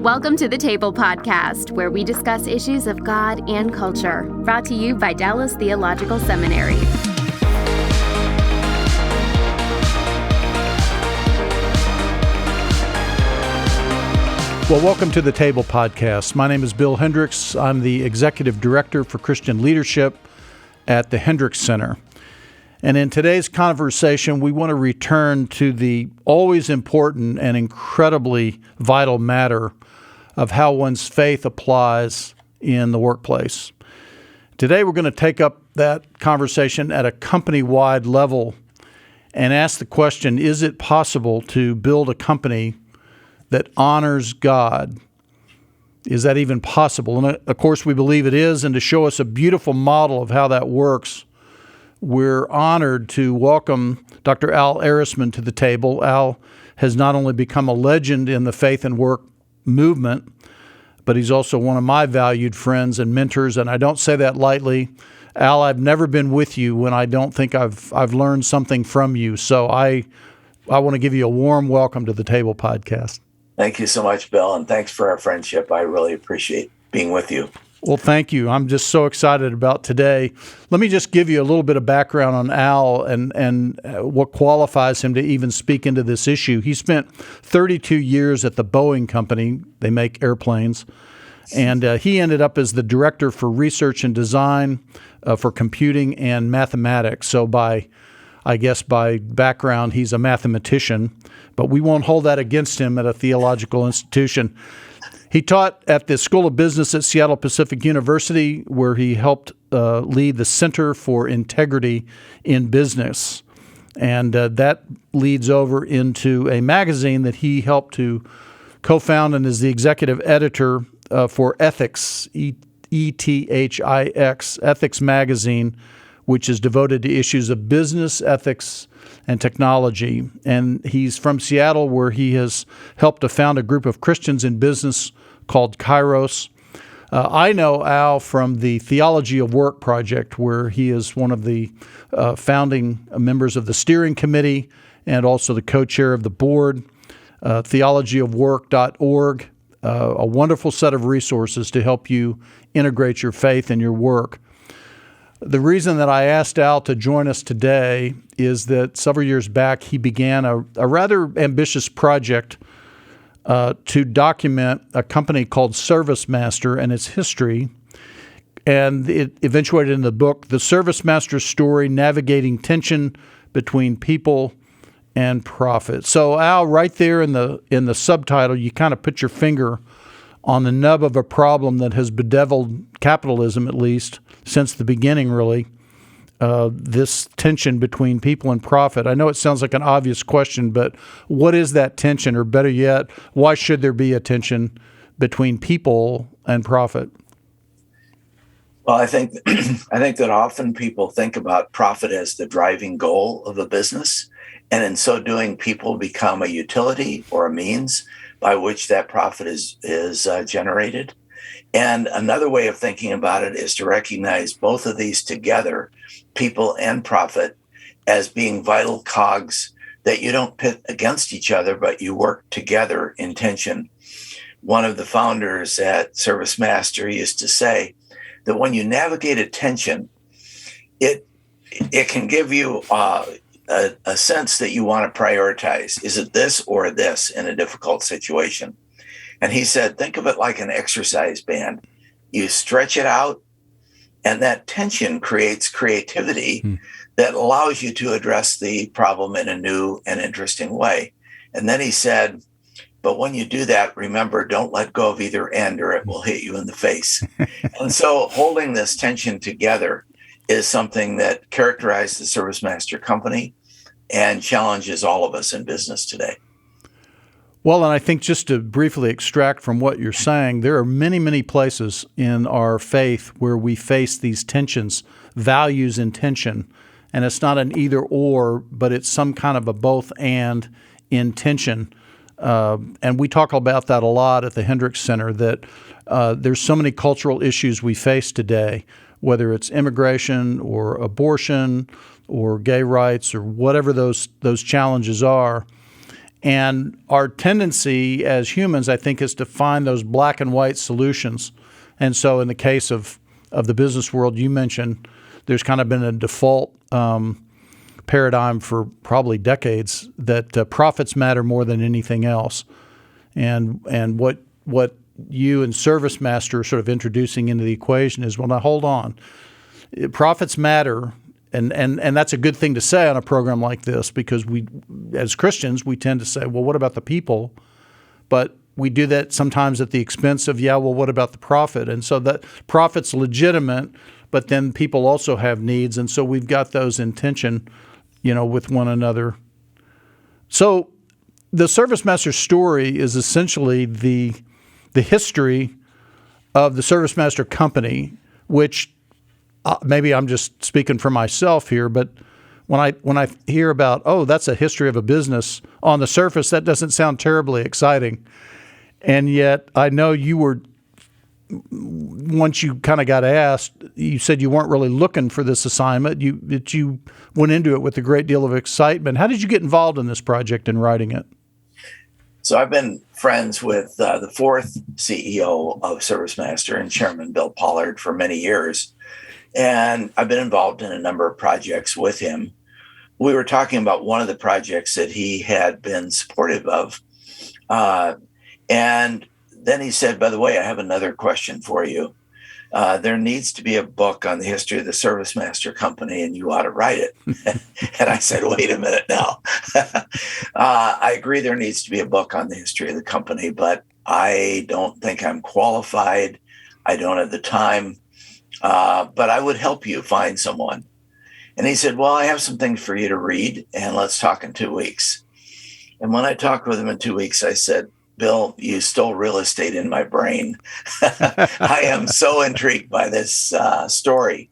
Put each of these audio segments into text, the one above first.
Welcome to the Table Podcast, where we discuss issues of God and culture, brought to you by Dallas Theological Seminary. Well, welcome to the Table Podcast. My name is Bill Hendricks. I'm the Executive Director for Christian Leadership at the Hendricks Center. And in today's conversation, we want to return to the always important and incredibly vital matter of how one's faith applies in the workplace. Today, we're going to take up that conversation at a company-wide level and ask the question, is it possible to build a company that honors God? Is that even possible? And of course, we believe it is. And to show us a beautiful model of how that works, we're honored to welcome Dr. Al Erisman to the table. Al has not only become a legend in the faith and work movement, but he's also one of my valued friends and mentors. And I don't say that lightly. Al, I've never been with you when I don't think I've learned something from you. So I want to give you a warm welcome to the Table Podcast. Thank you so much, Bill, and thanks for our friendship. I really appreciate being with you. Well, thank you. I'm just so excited about today. Let me just give you a little bit of background on Al and what qualifies him to even speak into this issue. He spent 32 years at the Boeing Company. They make airplanes. And he ended up as the director for research and design for computing and mathematics. So by background, he's a mathematician, but we won't hold that against him at a theological institution. He taught at the School of Business at Seattle Pacific University, where he helped lead the Center for Integrity in Business. And that leads over into a magazine that he helped to co-found and is the executive editor for Ethics, ETHIX, Ethics Magazine, which is devoted to issues of business, ethics, and technology. And he's from Seattle, where he has helped to found a group of Christians in business called Kairos. I know Al from the Theology of Work project, where he is one of the founding members of the steering committee and also the co-chair of the board, theologyofwork.org, a wonderful set of resources to help you integrate your faith in your work. The reason that I asked Al to join us today is that several years back, he began a rather ambitious project to document a company called ServiceMaster and its history. And it eventuated in the book, The ServiceMaster Story, Navigating Tension Between People and Profit. So Al, right there in the subtitle, you kind of put your finger on the nub of a problem that has bedeviled capitalism, at least, since the beginning, really, this tension between people and profit. I know it sounds like an obvious question, but what is that tension? Or better yet, why should there be a tension between people and profit? Well, I think that often people think about profit as the driving goal of a business, and in so doing, people become a utility or a means by which that profit is generated. And another way of thinking about it is to recognize both of these together, people and profit, as being vital cogs that you don't pit against each other, but you work together in tension. One of the founders at ServiceMaster used to say that when you navigate a tension, it can give you a sense that you want to prioritize. Is it this or this in a difficult situation? And he said, think of it like an exercise band. You stretch it out, and that tension creates creativity that allows you to address the problem in a new and interesting way. And then he said, but when you do that, remember, don't let go of either end or it will hit you in the face. And so holding this tension together is something that characterized the ServiceMaster company and challenges all of us in business today. Well, and I think just to briefly extract from what you're saying, there are many, many places in our faith where we face these tensions, values in tension, and it's not an either or, but it's some kind of a both and in tension. And we talk about that a lot at the Hendricks Center, that there's so many cultural issues we face today, whether it's immigration or abortion or gay rights or whatever those challenges are. And our tendency as humans, I think, is to find those black and white solutions. And so in the case of the business world you mentioned, there's kind of been a default paradigm for probably decades that profits matter more than anything else. And what you and ServiceMaster are sort of introducing into the equation is, well, now hold on. Profits matter. And that's a good thing to say on a program like this, because we, as Christians, we tend to say, well, what about the people? But we do that sometimes at the expense of, what about the profit? And so that profit's legitimate, but then people also have needs. And so we've got those in tension, with one another. So the ServiceMaster story is essentially the history of the ServiceMaster company, which maybe I'm just speaking for myself here, but when I hear about, that's a history of a business, on the surface, that doesn't sound terribly exciting. And yet I know you were, once you kind of got asked, you said you weren't really looking for this assignment. You went into it with a great deal of excitement. How did you get involved in this project and writing it? So I've been friends with the fourth CEO of ServiceMaster and Chairman Bill Pollard for many years. And I've been involved in a number of projects with him. We were talking about one of the projects that he had been supportive of. And then he said, by the way, I have another question for you. There needs to be a book on the history of the ServiceMaster company, and you ought to write it. And I said, wait a minute now. I agree there needs to be a book on the history of the company, but I don't think I'm qualified. I don't have the time. But I would help you find someone. And he said, well, I have some things for you to read, and let's talk in 2 weeks. And when I talked with him in 2 weeks, I said, Bill, you stole real estate in my brain. I am so intrigued by this story.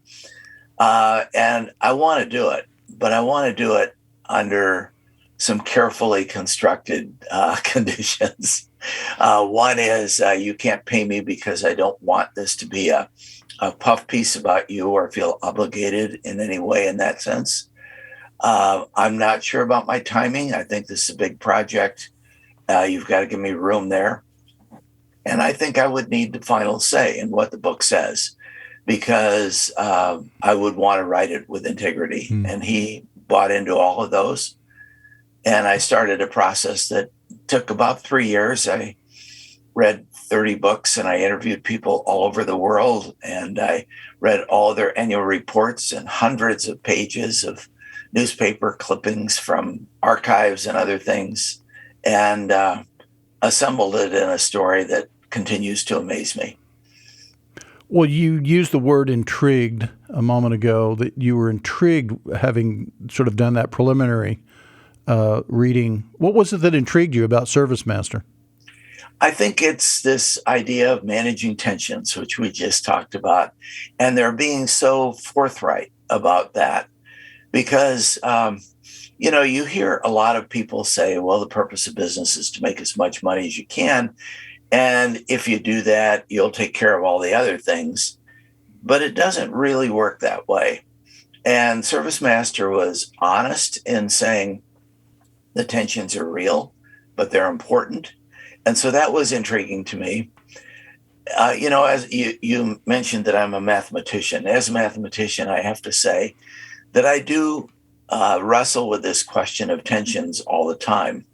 And I want to do it, but I want to do it under some carefully constructed conditions. One is you can't pay me because I don't want this to be a puff piece about you or feel obligated in any way in that sense. I'm not sure about my timing. I think this is a big project. You've got to give me room there. And I think I would need the final say in what the book says, because I would want to write it with integrity. And he bought into all of those. And I started a process that took about 3 years. I read 30 books and I interviewed people all over the world. And I read all their annual reports and hundreds of pages of newspaper clippings from archives and other things, and assembled it in a story that continues to amaze me. Well, you used the word intrigued a moment ago, that you were intrigued having sort of done that preliminary reading. What was it that intrigued you about ServiceMaster? I think it's this idea of managing tensions, which we just talked about, and they're being so forthright about that, because you hear a lot of people say, well, the purpose of business is to make as much money as you can. And if you do that, you'll take care of all the other things. But it doesn't really work that way. And ServiceMaster was honest in saying the tensions are real, but they're important. And so that was intriguing to me. As you mentioned that I'm a mathematician. As a mathematician, I have to say that I do wrestle with this question of tensions all the time.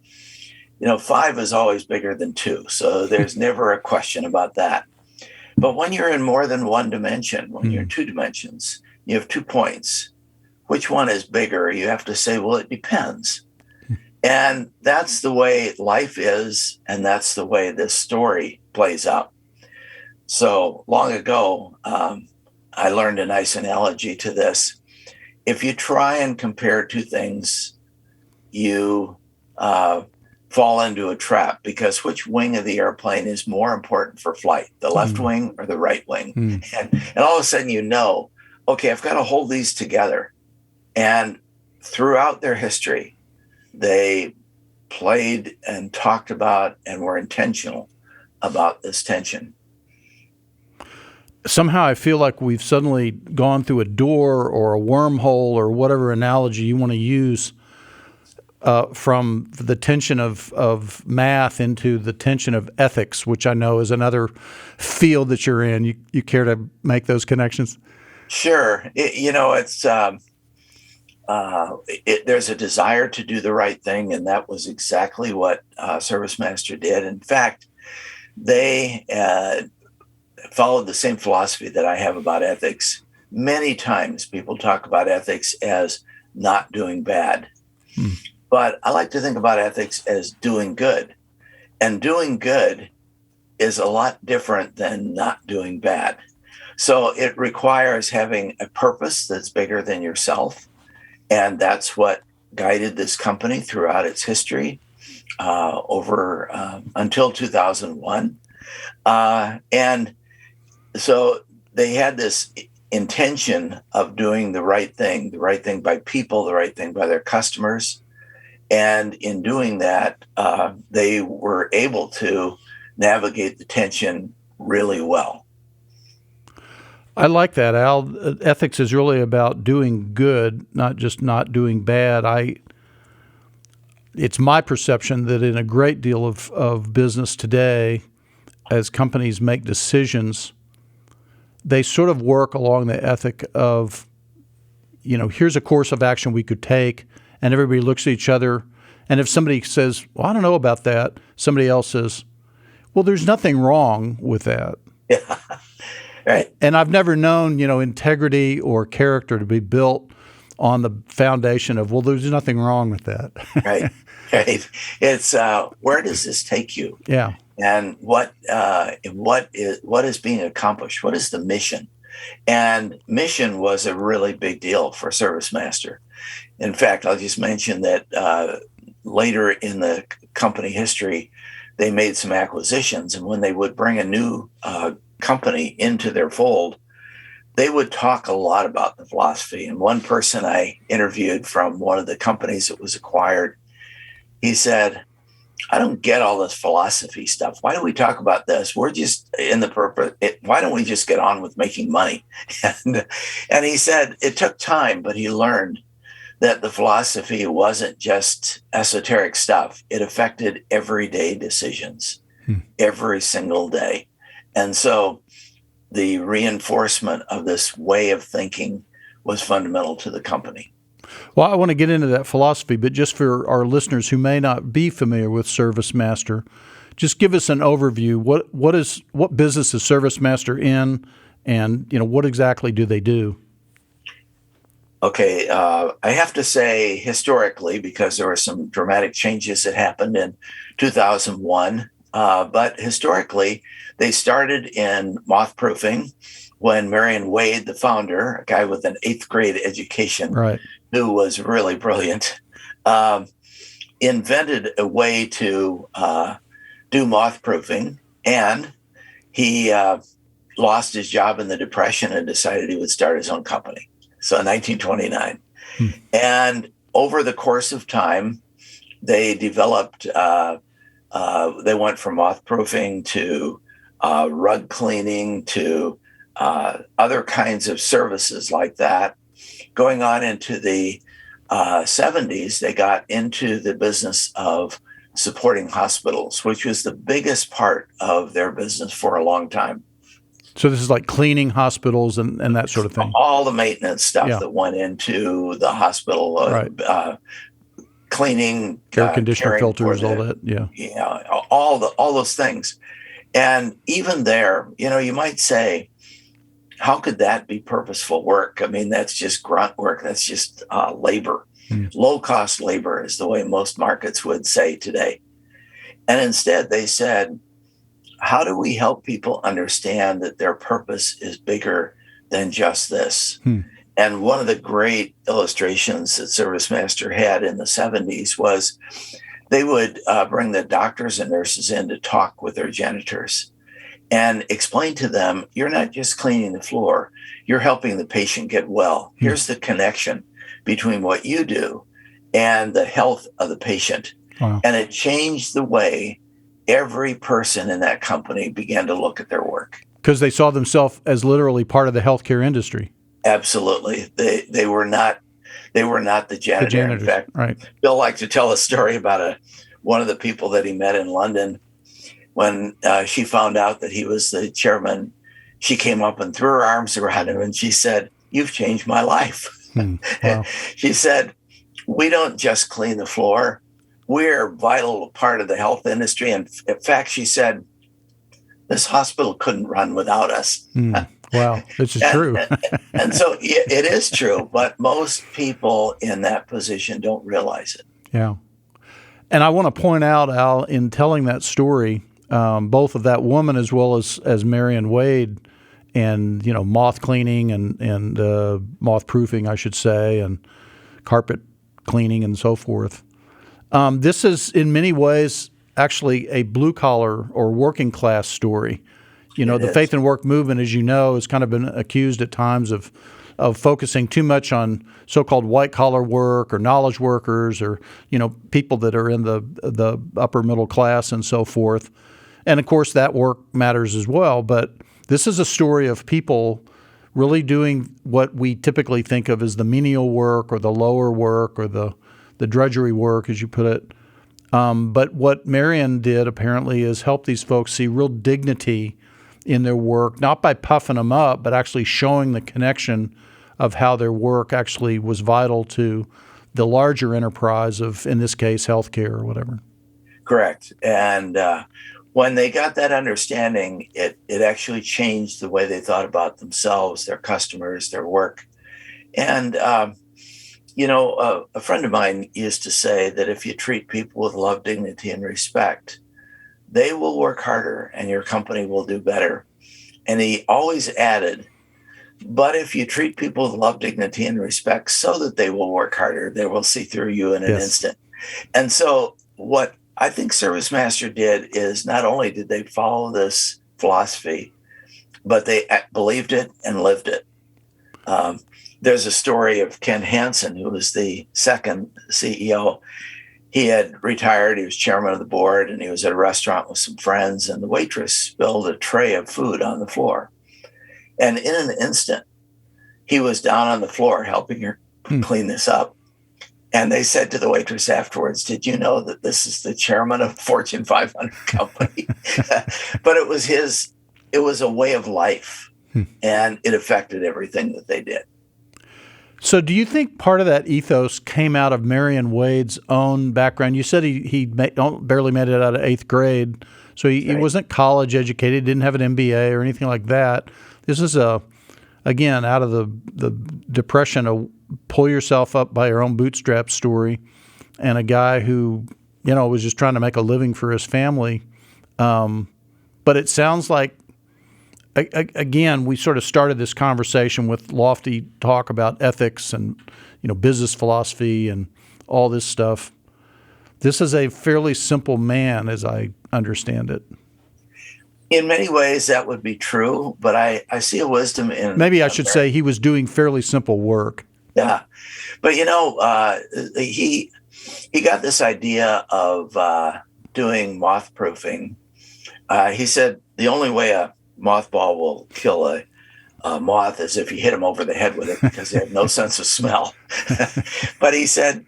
5 is always bigger than 2, so there's never a question about that. But when you're in more than one dimension, when you're in 2 dimensions, you have 2 points. Which one is bigger? You have to say, well, it depends. And that's the way life is, and that's the way this story plays out. So long ago, I learned a nice analogy to this. If you try and compare 2 things, you fall into a trap, because which wing of the airplane is more important for flight, the left wing or the right wing? And all of a sudden, okay, I've got to hold these together. And throughout their history, they played and talked about and were intentional about this tension. Somehow I feel like we've suddenly gone through a door or a wormhole or whatever analogy you want to use, from the tension of math into the tension of ethics, which I know is another field that you're in. You care to make those connections? Sure. There's a desire to do the right thing, and that was exactly what ServiceMaster did. In fact, they followed the same philosophy that I have about ethics. Many times people talk about ethics as not doing bad. But I like to think about ethics as doing good. And doing good is a lot different than not doing bad. So it requires having a purpose that's bigger than yourself. And that's what guided this company throughout its history until 2001. And so they had this intention of doing the right thing by people, the right thing by their customers. And in doing that, they were able to navigate the tension really well. I like that, Al. Ethics is really about doing good, not just not doing bad. It's my perception that in a great deal of business today, as companies make decisions, they sort of work along the ethic of, here's a course of action we could take, and everybody looks at each other. And if somebody says, well, I don't know about that, somebody else says, well, there's nothing wrong with that. Yeah. Right. And I've never known, integrity or character to be built on the foundation of, well, there's nothing wrong with that. Right. It's where does this take you? Yeah. And what is being accomplished? What is the mission? And mission was a really big deal for ServiceMaster. In fact, I'll just mention that later in the company history, they made some acquisitions, and when they would bring a new company into their fold, they would talk a lot about the philosophy. And one person I interviewed from one of the companies that was acquired, he said, I don't get all this philosophy stuff. Why do we talk about this? We're just in the purpose. Why don't we just get on with making money? And he said it took time, but he learned that the philosophy wasn't just esoteric stuff. It affected everyday decisions every single day. And so the reinforcement of this way of thinking was fundamental to the company. Well, I want to get into that philosophy, but just for our listeners who may not be familiar with ServiceMaster, just give us an overview. What business is ServiceMaster in, and what exactly do they do? Okay, I have to say historically, because there were some dramatic changes that happened in 2001, but historically, they started in moth-proofing when Marion Wade, the founder, a guy with an 8th grade education, right, who was really brilliant, invented a way to do moth-proofing, and he lost his job in the Depression and decided he would start his own company. So in 1929. And over the course of time, they developed, they went from moth-proofing to rug cleaning to other kinds of services like that. Going on into the 70s, they got into the business of supporting hospitals, which was the biggest part of their business for a long time. So this is like cleaning hospitals and that sort of thing? All the maintenance stuff that went into the hospital, right. Cleaning, air conditioner filters, all that, all those things. And even there, you might say, how could that be purposeful work? I mean, that's just grunt work. That's just labor. Low-cost labor is the way most markets would say today. And instead, they said, how do we help people understand that their purpose is bigger than just this? And one of the great illustrations that ServiceMaster had in the 70s was they would bring the doctors and nurses in to talk with their janitors and explain to them, you're not just cleaning the floor, you're helping the patient get well. Here's the connection between what you do and the health of the patient. Wow. And it changed the way every person in that company began to look at their work. Because they saw themselves as literally part of the healthcare industry. Absolutely. They were not They were not the janitor. The janitors, in fact, right. Bill liked to tell a story about one of the people that he met in London. When she found out that he was the chairman, she came up and threw her arms around him and she said, "You've changed my life." Wow. She said, "We don't just clean the floor. We're a vital part of the health industry. And in fact," she said, "this hospital couldn't run without us." Wow, this is true. And so it is true, but most people in that position don't realize it. Yeah. And I want to point out, Al, in telling that story, both of that woman as well as Marion Wade, and moth cleaning and moth proofing, I should say, and carpet cleaning and so forth. This is in many ways actually a blue collar or working class story. The faith and work movement, as you know, has kind of been accused at times of focusing too much on so-called white-collar work or knowledge workers or, people that are in the upper middle class and so forth. And, of course, that work matters as well. But this is a story of people really doing what we typically think of as the menial work or the lower work or the drudgery work, as you put it. But what Marion did, apparently, is help these folks see real dignity in their work, not by puffing them up, but actually showing the connection of how their work actually was vital to the larger enterprise of, in this case, healthcare or whatever. Correct. And when they got that understanding, it actually changed the way they thought about themselves, their customers, their work. And, a friend of mine used to say that if you treat people with love, dignity, and respect, they will work harder and your company will do better. And he always added, but if you treat people with love, dignity, and respect so that they will work harder, they will see through you in an instant. And so what I think ServiceMaster did is not only did they follow this philosophy, but they believed it and lived it. There's a story of Ken Hansen, who was the second CEO. He had retired. He was chairman of the board, and he was at a restaurant with some friends, and the waitress spilled a tray of food on the floor. And in an instant, he was down on the floor helping her clean this up. And they said to the waitress afterwards, "Did you know that this is the chairman of a Fortune 500 company?" But it was a way of life, and it affected everything that they did. So do you think part of that ethos came out of Marion Wade's own background? You said he barely made it out of 8th grade, so he wasn't college educated, didn't have an MBA or anything like that. This is, again, out of the depression, a pull yourself up by your own bootstraps story, and a guy who, was just trying to make a living for his family. But it sounds like, again, we sort of started this conversation with lofty talk about ethics and, business philosophy and all this stuff. This is a fairly simple man, as I understand it. In many ways, that would be true, but I see a wisdom in... Maybe I should say he was doing fairly simple work. Yeah. But, he got this idea of doing moth proofing. He said the only way a mothball will kill a moth is if you hit them over the head with it, because they have no sense of smell. But he said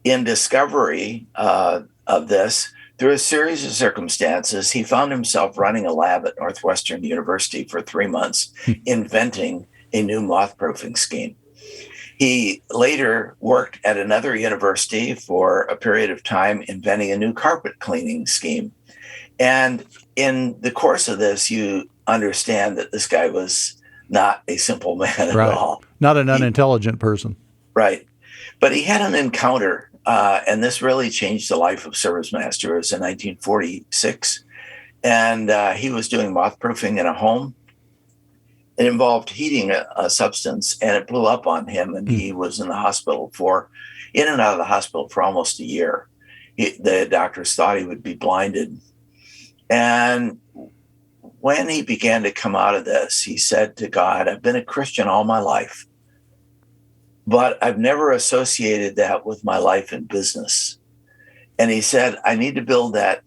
in discovery of this, through a series of circumstances, he found himself running a lab at Northwestern University for 3 months, inventing a new moth-proofing scheme. He later worked at another university for a period of time, inventing a new carpet cleaning scheme. And in the course of this, you understand that this guy was not a simple man at all. Not an unintelligent person. Right. But he had an encounter, and this really changed the life of ServiceMaster. It was in 1946, and he was doing moth-proofing in a home. It involved heating a substance, and it blew up on him, and he was in and out of the hospital for almost a year. The doctors thought he would be blinded. And when he began to come out of this, he said to God, "I've been a Christian all my life, but I've never associated that with my life in business." And he said, "I need to build that.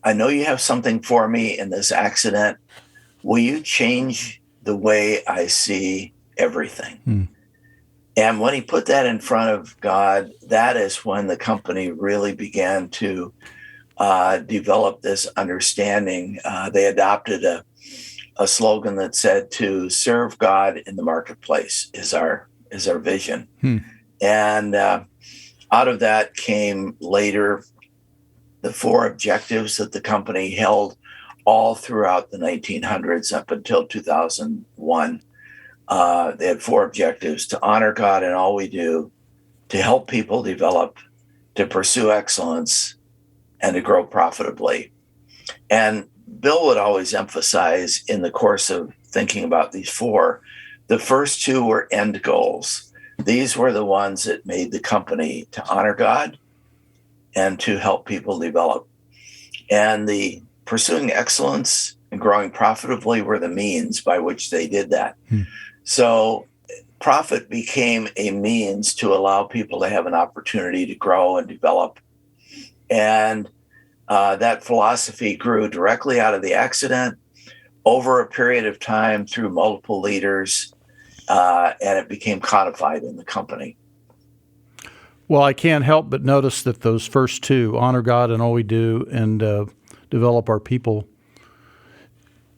I know you have something for me in this accident. Will you change the way I see everything?" And when he put that in front of God, that is when the company really began to develop this understanding. They adopted a slogan that said, "To serve God in the marketplace is our vision." And out of that came later the 4 objectives that the company held all throughout the 1900s up until 2001. They had 4 objectives: to honor God in all we do, to help people develop, to pursue excellence, and to grow profitably. And Bill would always emphasize, in the course of thinking about these 4, the first 2 were end goals. These were the ones that made the company to honor God and to help people develop. And the pursuing excellence and growing profitably were the means by which they did that. So profit became a means to allow people to have an opportunity to grow and develop. And that philosophy grew directly out of the accident over a period of time through multiple leaders, and it became codified in the company. Well, I can't help but notice that those first 2, honor God in all we do and develop our people,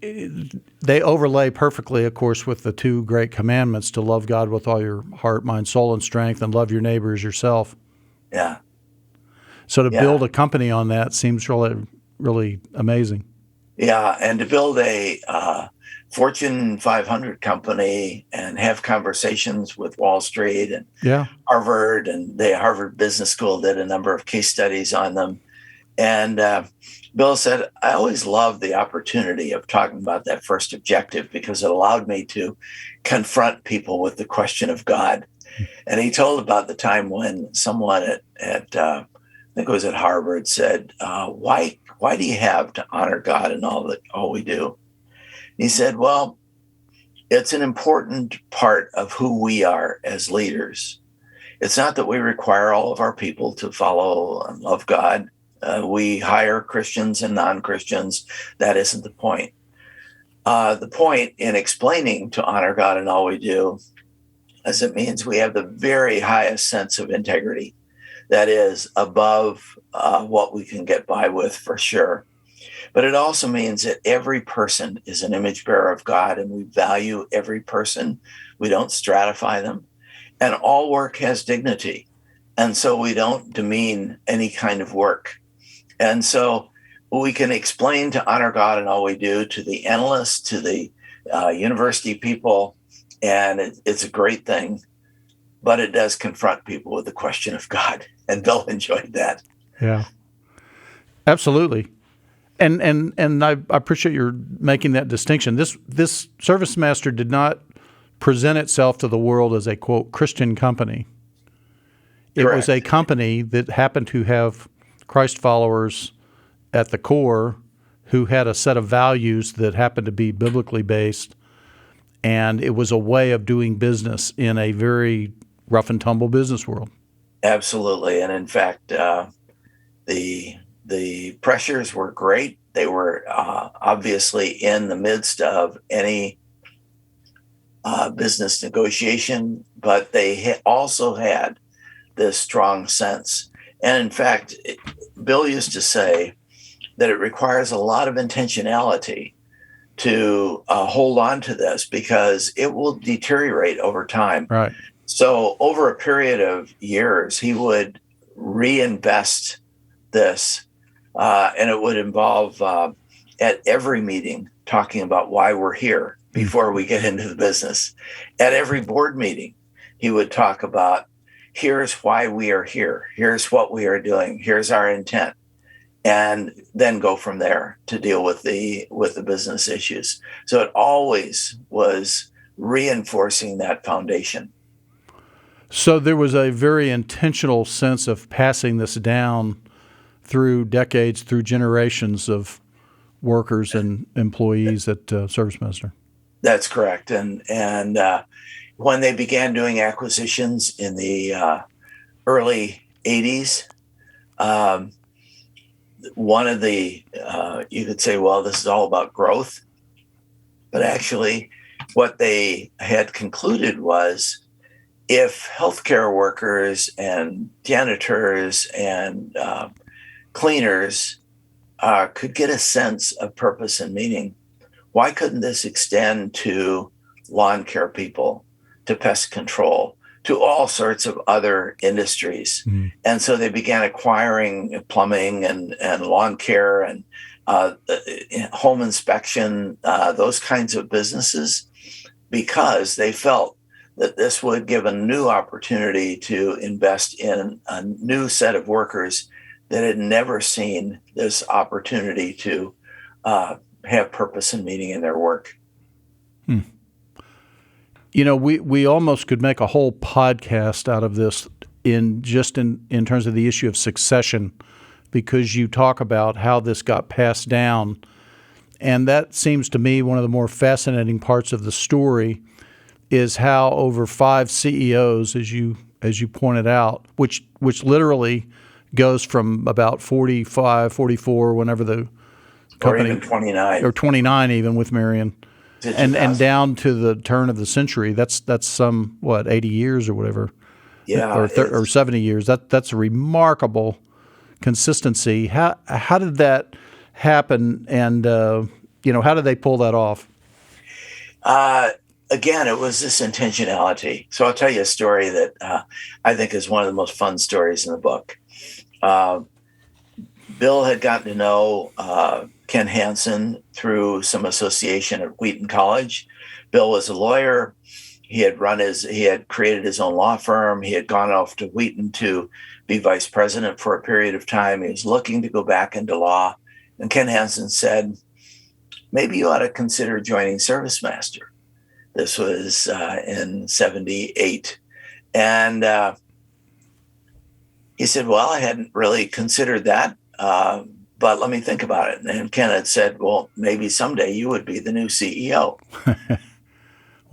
they overlay perfectly, of course, with the 2 great commandments: to love God with all your heart, mind, soul, and strength, and love your neighbor as yourself. Yeah. So to build a company on that seems really, really amazing. Yeah, and to build a Fortune 500 company and have conversations with Wall Street and Harvard, and the Harvard Business School did a number of case studies on them. And Bill said, I always loved the opportunity of talking about that first objective because it allowed me to confront people with the question of God. And he told about the time when someone at I think it was at Harvard, said, why do you have to honor God in all we do? He said, well, it's an important part of who we are as leaders. It's not that we require all of our people to follow and love God. We hire Christians and non-Christians. That isn't the point. The point in explaining to honor God in all we do is it means we have the very highest sense of integrity. That is above what we can get by with, for sure. But it also means that every person is an image bearer of God, and we value every person. We don't stratify them. And all work has dignity. And so we don't demean any kind of work. And so we can explain to honor God in all we do to the analysts, to the university people, and it's a great thing. But it does confront people with the question of God, and Bill enjoyed that. Yeah, absolutely. And I appreciate your making that distinction. This ServiceMaster did not present itself to the world as a, quote, Christian company. It Correct. was a company that happened to have Christ followers at the core who had a set of values that happened to be biblically based, and it was a way of doing business in a very rough and tumble business world. Absolutely. And in fact, the pressures were great. They were obviously in the midst of any business negotiation, but they also had this strong sense. And in fact, Bill used to say that it requires a lot of intentionality to hold on to this because it will deteriorate over time. Right. So over a period of years, he would reinvest this, and it would involve at every meeting talking about why we're here before we get into the business. At every board meeting, he would talk about, here's why we are here. Here's what we are doing. Here's our intent. And then go from there to deal with the business issues. So it always was reinforcing that foundation. So there was a very intentional sense of passing this down through decades, through generations of workers and employees at ServiceMaster. That's correct. And when they began doing acquisitions in the early 80s, one of the, you could say, well, this is all about growth. But actually, what they had concluded was if healthcare workers and janitors and cleaners could get a sense of purpose and meaning, why couldn't this extend to lawn care people, to pest control, to all sorts of other industries? And so they began acquiring plumbing and lawn care and home inspection, those kinds of businesses, because they felt that this would give a new opportunity to invest in a new set of workers that had never seen this opportunity to have purpose and meaning in their work. You know, we almost could make a whole podcast out of this in terms of the issue of succession, because you talk about how this got passed down. And that seems to me one of the more fascinating parts of the story is how over 5 CEOs, as you pointed out, which literally goes from about 45, 44, whenever the company, or even 29, or 29 even with Marion, and down to the turn of the century. That's some 80 years or whatever, or 70 years. That's a remarkable consistency. How did that happen, and how did they pull that off? Again, it was this intentionality. So I'll tell you a story that I think is one of the most fun stories in the book. Bill had gotten to know Ken Hansen through some association at Wheaton College. Bill was a lawyer. He had created his own law firm. He had gone off to Wheaton to be vice president for a period of time. He was looking to go back into law. And Ken Hansen said, maybe you ought to consider joining ServiceMaster. This was in 78. And he said, well, I hadn't really considered that, but let me think about it. And Ken had said, well, maybe someday you would be the new CEO. Wow.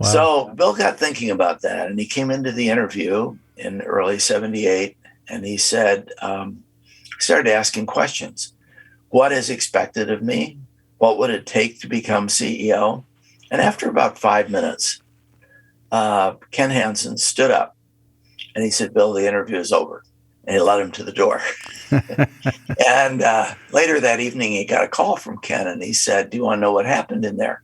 So Bill got thinking about that, and he came into the interview in early 78, and he said, started asking questions. What is expected of me? What would it take to become CEO? And after about 5 minutes, Ken Hansen stood up and he said, Bill, the interview is over. And he led him to the door. And later that evening, he got a call from Ken and he said, do you want to know what happened in there?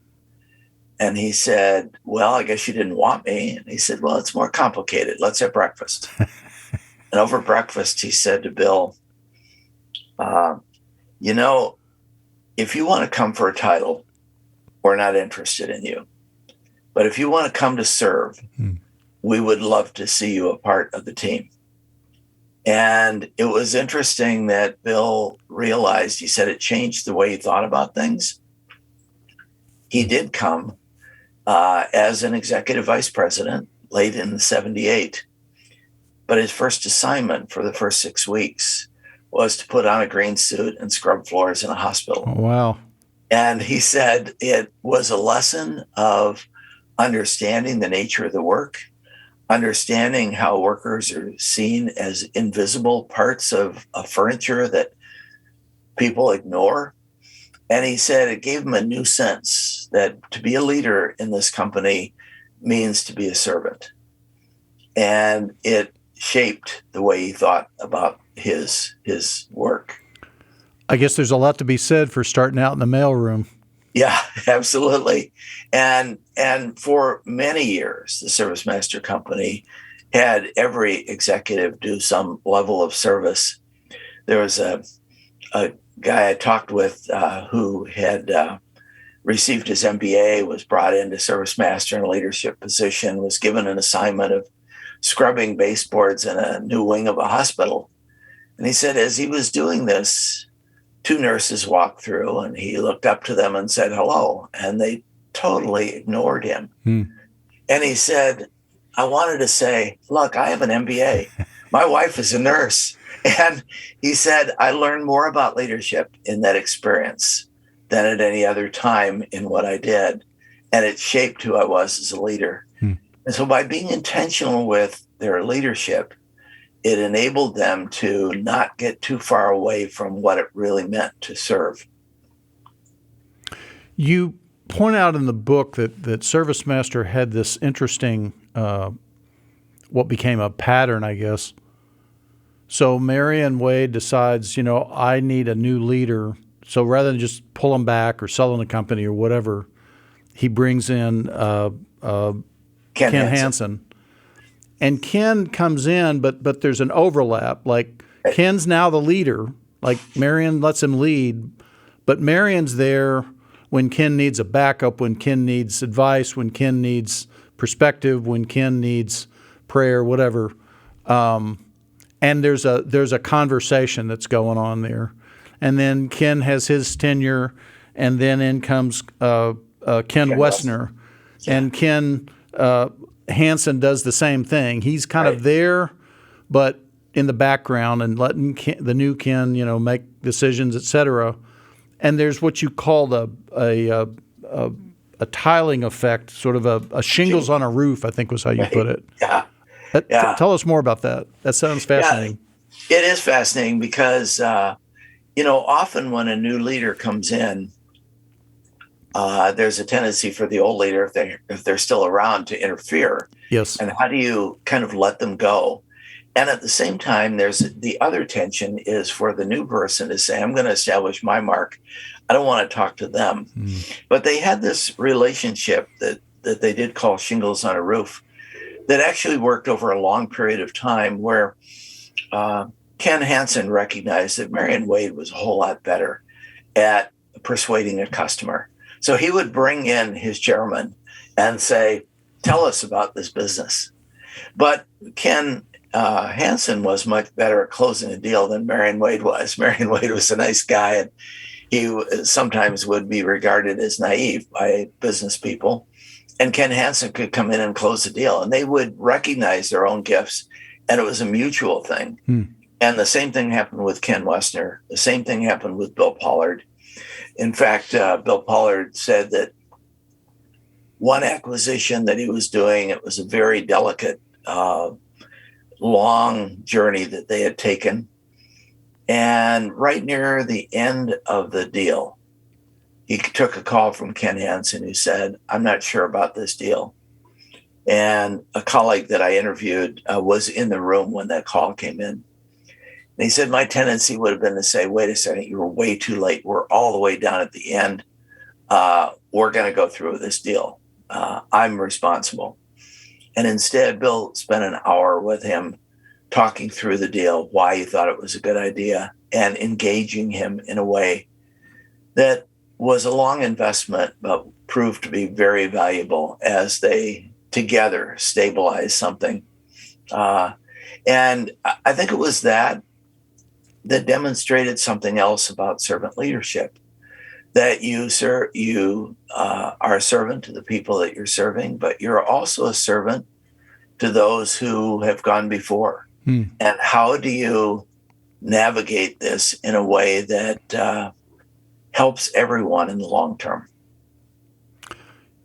And he said, well, I guess you didn't want me. And he said, well, it's more complicated. Let's have breakfast. And over breakfast, he said to Bill, if you want to come for a title, we're not interested in you. But if you want to come to serve, we would love to see you a part of the team. And it was interesting that Bill realized, he said it changed the way he thought about things. He did come as an executive vice president late in 78. But his first assignment for the first 6 weeks was to put on a green suit and scrub floors in a hospital. Oh, wow. And he said it was a lesson of understanding the nature of the work, understanding how workers are seen as invisible parts of furniture that people ignore. And he said it gave him a new sense that to be a leader in this company means to be a servant. And it shaped the way he thought about his work. I guess there's a lot to be said for starting out in the mailroom. Yeah, absolutely. And for many years, the ServiceMaster company had every executive do some level of service. There was a guy I talked with who had received his MBA, was brought into ServiceMaster in a leadership position, was given an assignment of scrubbing baseboards in a new wing of a hospital. And he said, as he was doing this, 2 nurses walked through and he looked up to them and said, hello. And they totally ignored him. And he said, I wanted to say, look, I have an MBA. My wife is a nurse. And he said, I learned more about leadership in that experience than at any other time in what I did. And it shaped who I was as a leader. And so by being intentional with their leadership, it enabled them to not get too far away from what it really meant to serve. You point out in the book that ServiceMaster had this interesting what became a pattern, I guess. So Marion Wade decides, I need a new leader. So rather than just pull him back or selling the company or whatever, he brings in Ken Hansen. And Ken comes in, but there's an overlap. Like Ken's now the leader. Like Marion lets him lead, but Marion's there when Ken needs a backup, when Ken needs advice, when Ken needs perspective, when Ken needs prayer, whatever. And there's a conversation that's going on there. And then Ken has his tenure, and then in comes Ken Westner. Yeah. And Ken Hansen does the same thing. He's kind of there, but in the background and letting the new Ken, make decisions, et cetera. And there's what you call a tiling effect, sort of a shingles on a roof, I think was how you put it. Yeah. Tell us more about that. That sounds fascinating. Yeah, it is fascinating because, often when a new leader comes in, there's a tendency for the old leader, if they're still around, to interfere. Yes. And how do you kind of let them go? And at the same time, there's the other tension is for the new person to say, I'm going to establish my mark. I don't want to talk to them. But they had this relationship that they did call shingles on a roof that actually worked over a long period of time, where Ken Hansen recognized that Marion Wade was a whole lot better at persuading a customer. So he would bring in his chairman and say, tell us about this business. But Ken Hansen was much better at closing a deal than Marion Wade was. Marion Wade was a nice guy, and he sometimes would be regarded as naive by business people. And Ken Hansen could come in and close the deal, and they would recognize their own gifts, and it was a mutual thing. And the same thing happened with Ken Westner. The same thing happened with Bill Pollard. In fact, Bill Pollard said that one acquisition that he was doing, it was a very delicate, long journey that they had taken. And right near the end of the deal, he took a call from Ken Hansen, who said, I'm not sure about this deal. And a colleague that I interviewed was in the room when that call came in. And he said, my tendency would have been to say, wait a second, you were way too late. We're all the way down at the end. We're going to go through with this deal. I'm responsible. And instead, Bill spent an hour with him talking through the deal, why he thought it was a good idea, and engaging him in a way that was a long investment, but proved to be very valuable as they together stabilized something. And I think it was that demonstrated something else about servant leadership, that you are a servant to the people that you're serving, but you're also a servant to those who have gone before. And how do you navigate this in a way that helps everyone in the long term?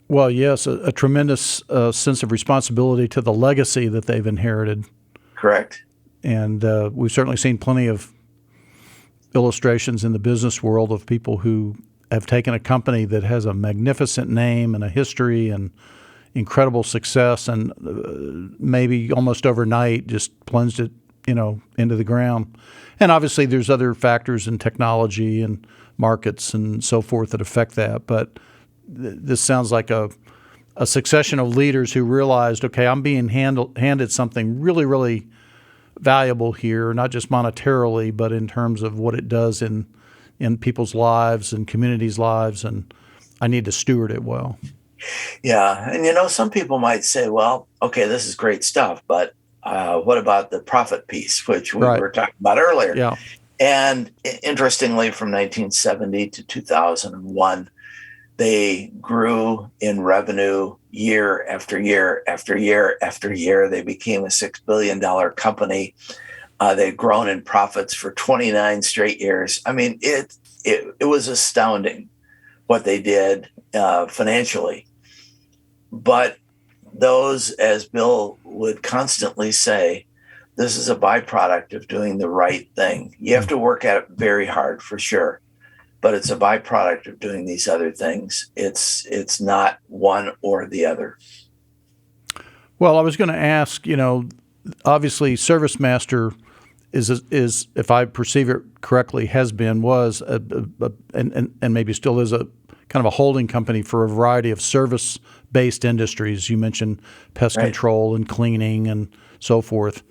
Well, yes, a tremendous sense of responsibility to the legacy that they've inherited. Correct. And we've certainly seen plenty of illustrations in the business world of people who have taken a company that has a magnificent name and a history and incredible success, and maybe almost overnight just plunged it, into the ground. And obviously there's other factors in technology and markets and so forth that affect that. But this sounds like a succession of leaders who realized, okay, I'm being handed something really, really valuable here, not just monetarily, but in terms of what it does in people's lives and communities' lives, and I need to steward it well. Yeah. And, some people might say, well, okay, this is great stuff, but what about the profit piece, which we were talking about earlier? Yeah. And interestingly, from 1970 to 2001, they grew in revenue year after year after year after year. They became a $6 billion company. They'd grown in profits for 29 straight years. I mean, it was astounding what they did financially. But those, as Bill would constantly say, this is a byproduct of doing the right thing. You have to work at it very hard, for sure, but it's a byproduct of doing these other things. It's not one or the other. Well, I was going to ask, obviously ServiceMaster is, if I perceive it correctly, was and maybe still is a kind of a holding company for a variety of service-based industries. You mentioned pest control and cleaning and so forth.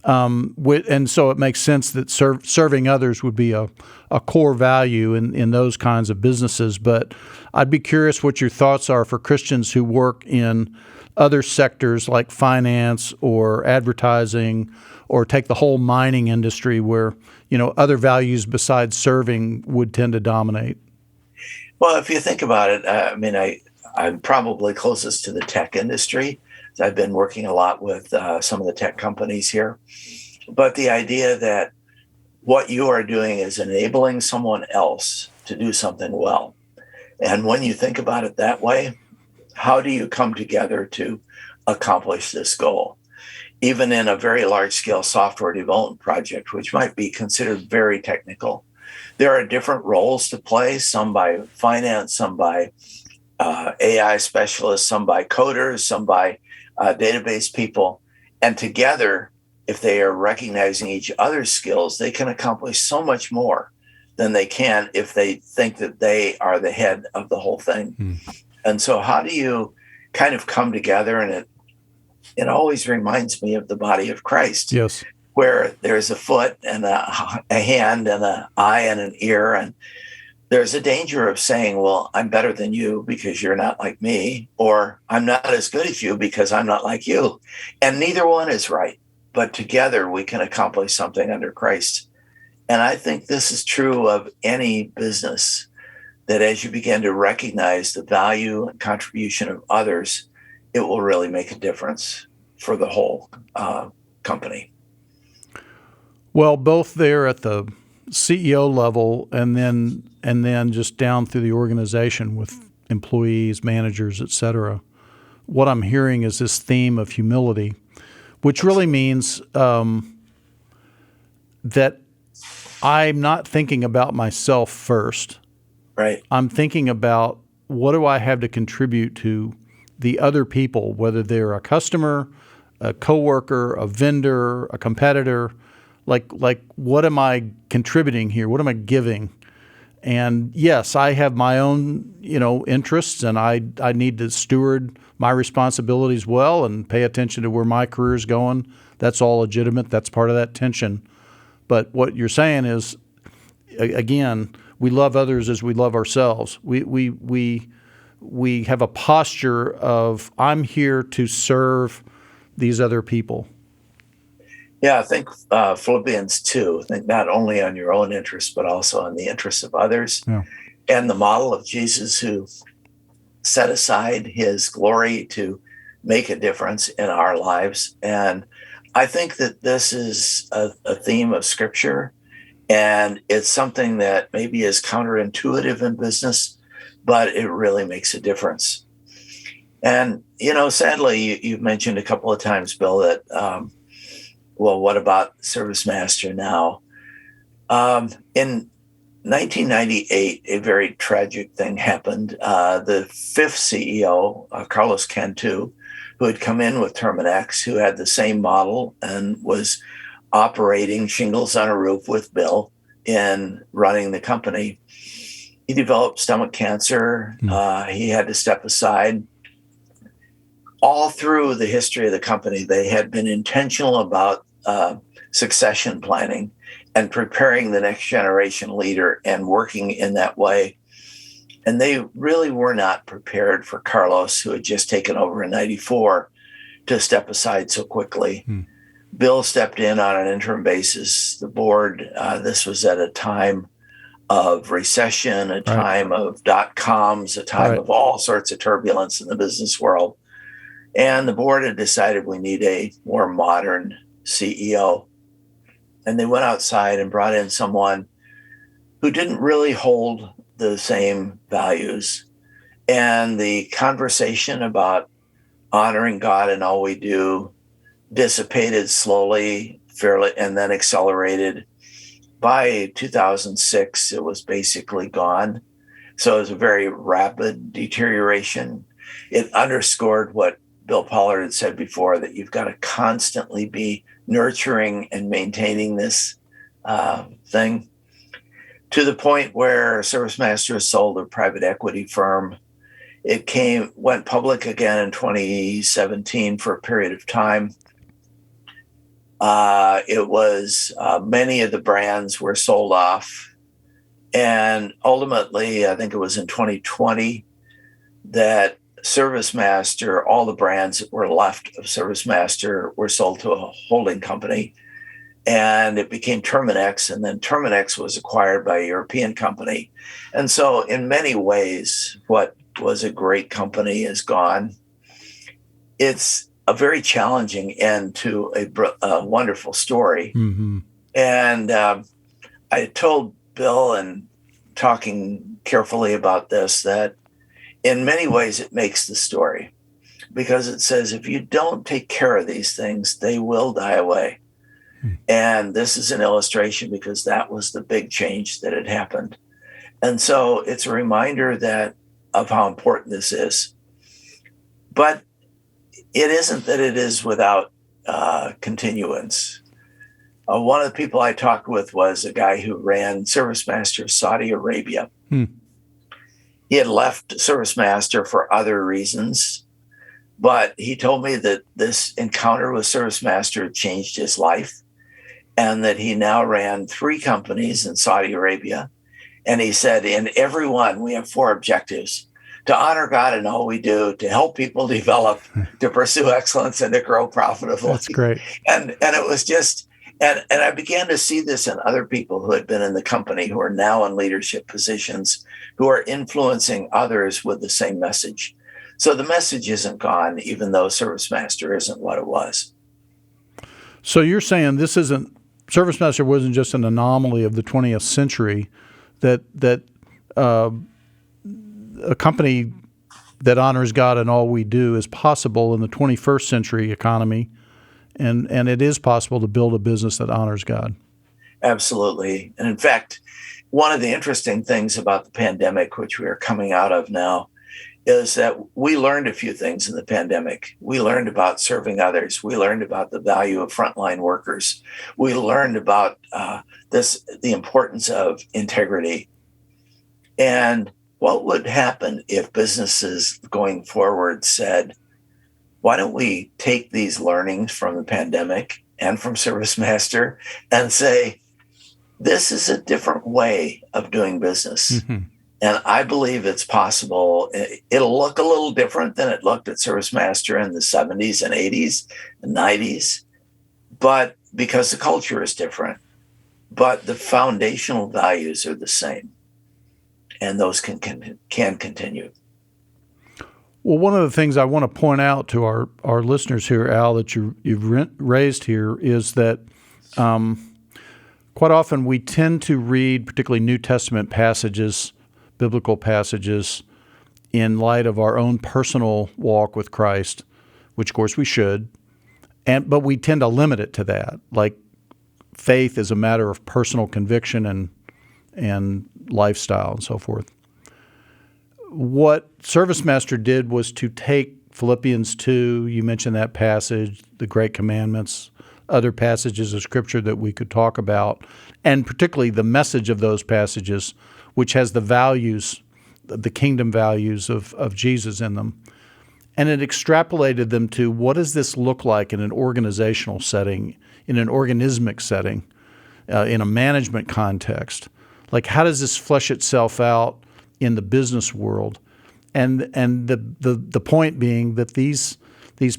And so it makes sense that serving others would be a core value in those kinds of businesses. But I'd be curious what your thoughts are for Christians who work in other sectors like finance or advertising, or take the whole mining industry where, other values besides serving would tend to dominate. Well, if you think about it, I'm probably closest to the tech industry. I've been working a lot with some of the tech companies here. But the idea that what you are doing is enabling someone else to do something well. And when you think about it that way, how do you come together to accomplish this goal? Even in a very large-scale software development project, which might be considered very technical, there are different roles to play, some by finance, some by AI specialists, some by coders, some by database people. And together, if they are recognizing each other's skills, they can accomplish so much more than they can if they think that they are the head of the whole thing. And so how do you kind of come together? And it always reminds me of the body of Christ. Yes. Where there's a foot and a hand and an eye and an ear. And there's a danger of saying, well, I'm better than you because you're not like me, or I'm not as good as you because I'm not like you. And neither one is right. But together we can accomplish something under Christ. And I think this is true of any business, that as you begin to recognize the value and contribution of others, it will really make a difference for the whole company. Well, both there at the CEO level and then just down through the organization with employees, managers, et cetera, what I'm hearing is this theme of humility, which really means that I'm not thinking about myself first. Right. I'm thinking about what do I have to contribute to the other people, whether they're a customer, a coworker, a vendor, a competitor. Like what am I contributing here? What am I giving? And yes, I have my own, interests, and I need to steward my responsibilities well and pay attention to where my career is going. That's all legitimate. That's part of that tension. But what you're saying is, again, we love others as we love ourselves. We have a posture of I'm here to serve these other people. Yeah, I think Philippians 2, think not only on your own interests, but also on the interests of others. Yeah. And the model of Jesus, who set aside his glory to make a difference in our lives. And I think that this is a theme of Scripture, and it's something that maybe is counterintuitive in business, but it really makes a difference. And, sadly, you've mentioned a couple of times, Bill, that well, what about ServiceMaster now? In 1998, a very tragic thing happened. The fifth CEO, Carlos Cantu, who had come in with Terminex, who had the same model and was operating shingles on a roof with Bill in running the company, he developed stomach cancer. He had to step aside. All through the history of the company, they had been intentional about succession planning and preparing the next generation leader and working in that way. And they really were not prepared for Carlos, who had just taken over in 94, to step aside so quickly. Bill stepped in on an interim basis. The board, this was at a time of recession, a time of dot-coms, a time of all sorts of turbulence in the business world. And the board had decided we need a more modern CEO. And they went outside and brought in someone who didn't really hold the same values. And the conversation about honoring God in all we do dissipated slowly, fairly, and then accelerated. By 2006, it was basically gone. So it was a very rapid deterioration. It underscored what Bill Pollard had said before, that you've got to constantly be nurturing and maintaining this thing, to the point where ServiceMaster sold a private equity firm. It went public again in 2017 for a period of time. It was many of the brands were sold off. And ultimately, I think it was in 2020 that ServiceMaster, all the brands that were left of ServiceMaster were sold to a holding company. And it became Terminix, and then Terminix was acquired by a European company. And so in many ways, what was a great company is gone. It's a very challenging end to a wonderful story. Mm-hmm. And I told Bill, and talking carefully about this, that in many ways it makes the story, because it says if you don't take care of these things, they will die away. And this is an illustration, because that was the big change that had happened. And so it's a reminder of how important this is. But it isn't that it is without continuance. One of the people I talked with was a guy who ran ServiceMaster Saudi Arabia. He had left ServiceMaster for other reasons, but he told me that this encounter with ServiceMaster changed his life, and that he now ran 3 companies in Saudi Arabia. And he said, in every one, we have 4 objectives: to honor God in all we do, to help people develop, to pursue excellence, and to grow profitably. That's great. And it was just, and I began to see this in other people who had been in the company, who are now in leadership positions, who are influencing others with the same message. So the message isn't gone, even though ServiceMaster isn't what it was. So you're saying ServiceMaster wasn't just an anomaly of the 20th century, that a company that honors God in all we do is possible in the 21st century economy, and it is possible to build a business that honors God. Absolutely. And in fact, one of the interesting things about the pandemic, which we are coming out of now, is that we learned a few things in the pandemic. We learned about serving others. We learned about the value of frontline workers. We learned about the importance of integrity. And what would happen if businesses going forward said, why don't we take these learnings from the pandemic and from ServiceMaster and say, this is a different way of doing business. Mm-hmm. And I believe it's possible. It'll look a little different than it looked at ServiceMaster in the 70s and 80s and 90s, but because the culture is different. But the foundational values are the same, and those can continue. Well, one of the things I want to point out to our listeners here, Al, that you've raised here is that quite often we tend to read particularly New Testament passages, biblical passages, in light of our own personal walk with Christ, which of course we should, but we tend to limit it to that. Like faith is a matter of personal conviction and lifestyle and so forth. What ServiceMaster did was to take Philippians 2, you mentioned that passage, the Great Commandments, other passages of Scripture that we could talk about, and particularly the message of those passages, which has the values, the kingdom values of Jesus in them. And it extrapolated them to what does this look like in an organizational setting, in an organismic setting, in a management context? Like, how does this flesh itself out in the business world? And the point being that these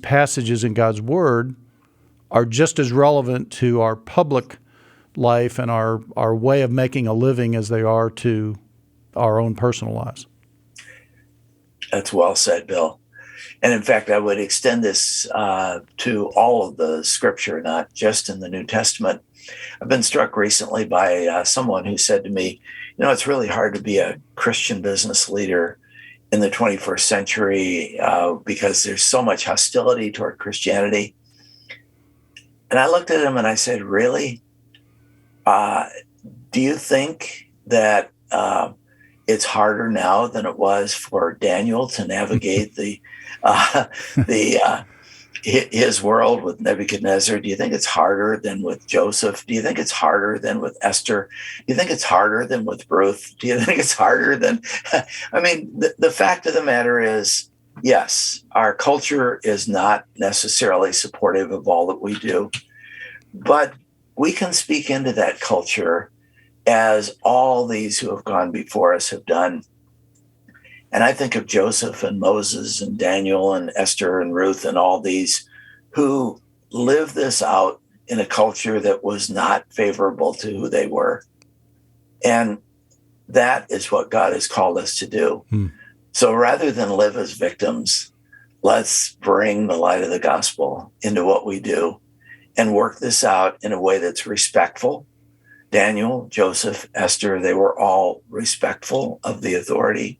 passages in God's Word are just as relevant to our public life and our way of making a living as they are to our own personal lives. That's well said, Bill. And in fact, I would extend this to all of the Scripture, not just in the New Testament. I've been struck recently by someone who said to me, it's really hard to be a Christian business leader in the 21st century because there's so much hostility toward Christianity. And I looked at him and I said, really? Do you think that it's harder now than it was for Daniel to navigate his world with Nebuchadnezzar? Do you think it's harder than with Joseph? Do you think it's harder than with Esther? Do you think it's harder than with Ruth? Do you think it's harder than, I mean, the fact of the matter is, yes, our culture is not necessarily supportive of all that we do, but we can speak into that culture as all these who have gone before us have done. And I think of Joseph and Moses and Daniel and Esther and Ruth and all these who lived this out in a culture that was not favorable to who they were. And that is what God has called us to do. So rather than live as victims, let's bring the light of the gospel into what we do and work this out in a way that's respectful. Daniel, Joseph, Esther, they were all respectful of the authority,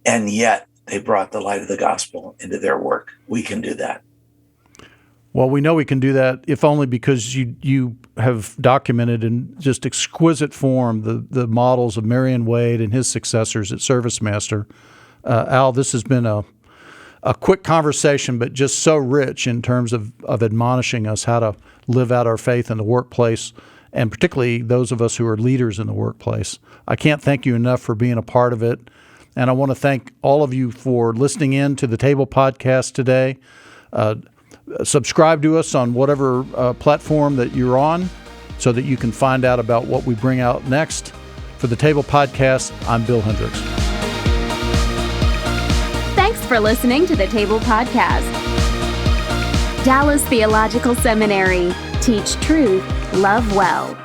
and yet they brought the light of the gospel into their work. We can do that. Well, we know we can do that, if only because you have documented in just exquisite form the models of Marion Wade and his successors at ServiceMaster. Al, this has been a quick conversation, but just so rich in terms of admonishing us how to live out our faith in the workplace, and particularly those of us who are leaders in the workplace. I can't thank you enough for being a part of it. And I want to thank all of you for listening in to the Table Podcast today. Subscribe to us on whatever platform that you're on so that you can find out about what we bring out next. For the Table Podcast, I'm Bill Hendricks. Thanks for listening to the Table Podcast. Dallas Theological Seminary. Teach truth, love well.